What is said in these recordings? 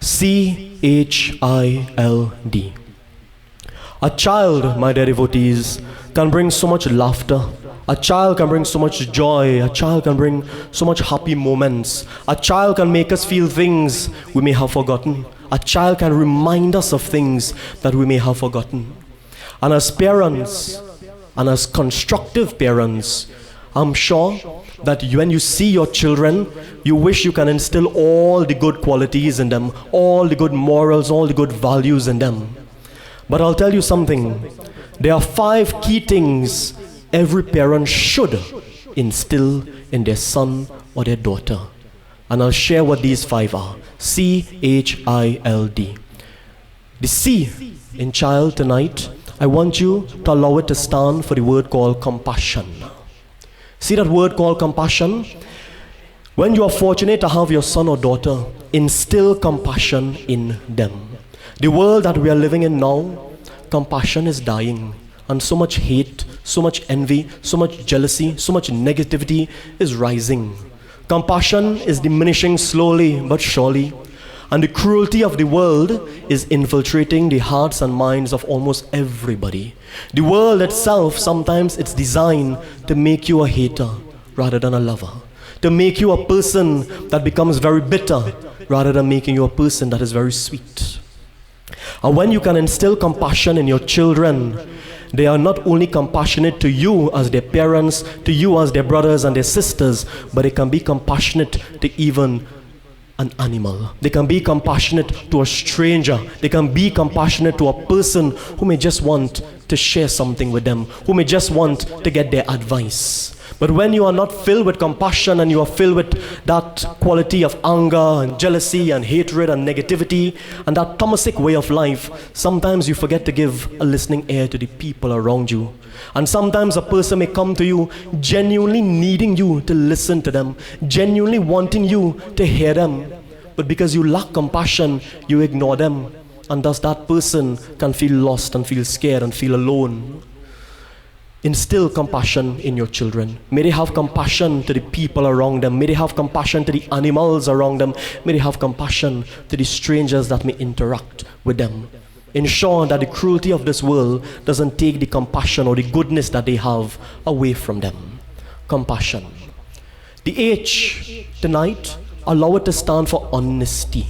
C.H.I.L.D. A child, my dear devotees, can bring so much laughter. A child can bring so much joy. A child can bring so much happy moments. A child can make us feel things we may have forgotten. A child can remind us of things that we may have forgotten. And as parents, and as constructive parents, I'm sure that when you see your children, you wish you can instill all the good qualities in them, all the good morals, all the good values in them. But I'll tell you something. There are 5 key things every parent should instill in their son or their daughter. And I'll share what these 5 are. C.H.I.L.D. The C in child tonight, I want you to allow it to stand for the word called compassion. See that word called compassion? When you are fortunate to have your son or daughter, instill compassion in them. The world that we are living in now, compassion is dying. And so much hate, so much envy, so much jealousy, so much negativity is rising. Compassion is diminishing slowly but surely. And the cruelty of the world is infiltrating the hearts and minds of almost everybody. The world itself, sometimes it's designed to make you a hater rather than a lover. To make you a person that becomes very bitter rather than making you a person that is very sweet. And when you can instill compassion in your children, they are not only compassionate to you as their parents, to you as their brothers and their sisters, but they can be compassionate to even an animal. They can be compassionate to a stranger. They can be compassionate to a person who may just want to share something with them, who may just want to get their advice. But when you are not filled with compassion and you are filled with that quality of anger and jealousy and hatred and negativity and that Thomasic way of life, sometimes you forget to give a listening ear to the people around you. And sometimes a person may come to you genuinely needing you to listen to them, genuinely wanting you to hear them. But because you lack compassion, you ignore them. And thus that person can feel lost and feel scared and feel alone. Instill compassion in your children. May they have compassion to the people around them. May they have compassion to the animals around them. May they have compassion to the strangers that may interact with them. Ensure that the cruelty of this world doesn't take the compassion or the goodness that they have away from them. Compassion. The H tonight, allow it to stand for honesty.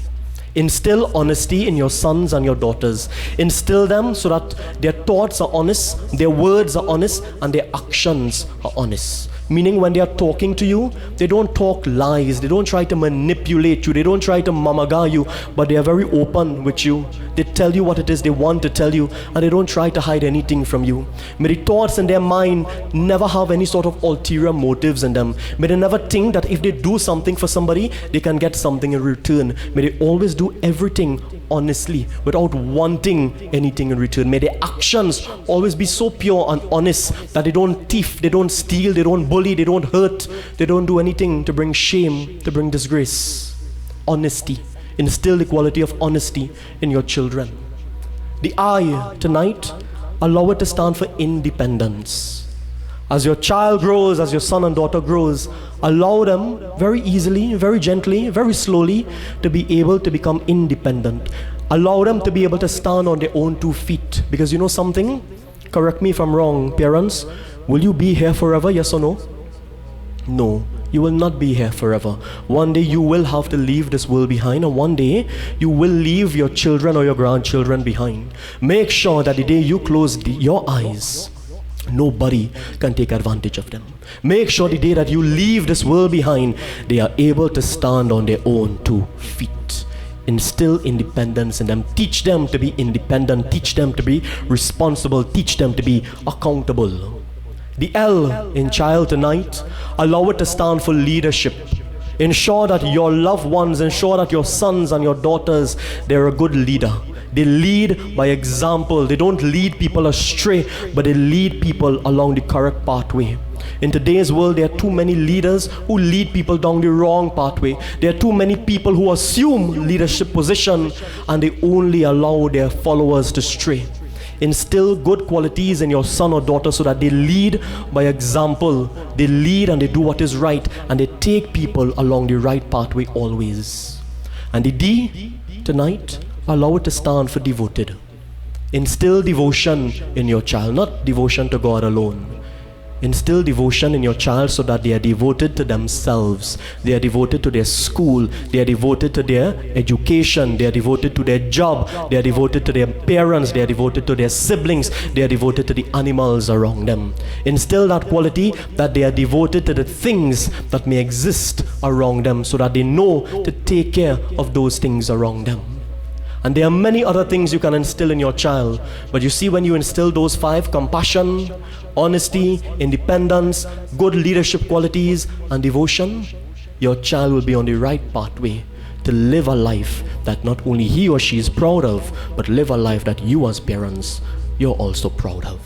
Instill honesty in your sons and your daughters. Instill them so that their thoughts are honest, their words are honest, and their actions are honest. Meaning when they are talking to you, they don't talk lies, they don't try to manipulate you, they don't try to mamaga you, but they are very open with you. They tell you what it is they want to tell you, and they don't try to hide anything from you. May the thoughts in their mind never have any sort of ulterior motives in them. May they never think that if they do something for somebody, they can get something in return. May they always do everything honestly, without wanting anything in return. May their actions always be so pure and honest that they don't thief, they don't steal, they don't bully, they don't hurt, they don't do anything to bring shame, to bring disgrace. Honesty. Instill the quality of honesty in your children. The I tonight, allow it to stand for independence. As your child grows, as your son and daughter grows, allow them very easily, very gently, very slowly to be able to become independent. Allow them to be able to stand on their own 2 feet. Because you know something? Correct me if I'm wrong, parents. Will you be here forever, yes or no? No, you will not be here forever. One day you will have to leave this world behind, and one day you will leave your children or your grandchildren behind. Make sure that the day you close your eyes, nobody can take advantage of them. Make sure the day that you leave this world behind, they are able to stand on their own 2 feet. Instill independence in them. Teach them to be independent. Teach them to be responsible. Teach them to be accountable. The L in child tonight, allow it to stand for leadership. Ensure that your loved ones, ensure that your sons and your daughters, they're a good leader. They lead by example. They don't lead people astray, but they lead people along the correct pathway. In today's world, there are too many leaders who lead people down the wrong pathway. There are too many people who assume leadership position and they only allow their followers to stray. Instill good qualities in your son or daughter so that they lead by example. They lead and they do what is right, and they take people along the right pathway always. And the D tonight, allow it to stand for devoted. Instill devotion in your child, not devotion to God alone. Instill devotion in your child so that they are devoted to themselves. They are devoted to their school. They are devoted to their education. They are devoted to their job. They are devoted to their parents. They are devoted to their siblings. They are devoted to the animals around them. Instill that quality that they are devoted to the things that may exist around them so that they know to take care of those things around them. And there are many other things you can instill in your child. But you see, when you instill those 5, compassion, honesty, independence, good leadership qualities, and devotion, your child will be on the right pathway to live a life that not only he or she is proud of, but live a life that you as parents, you're also proud of.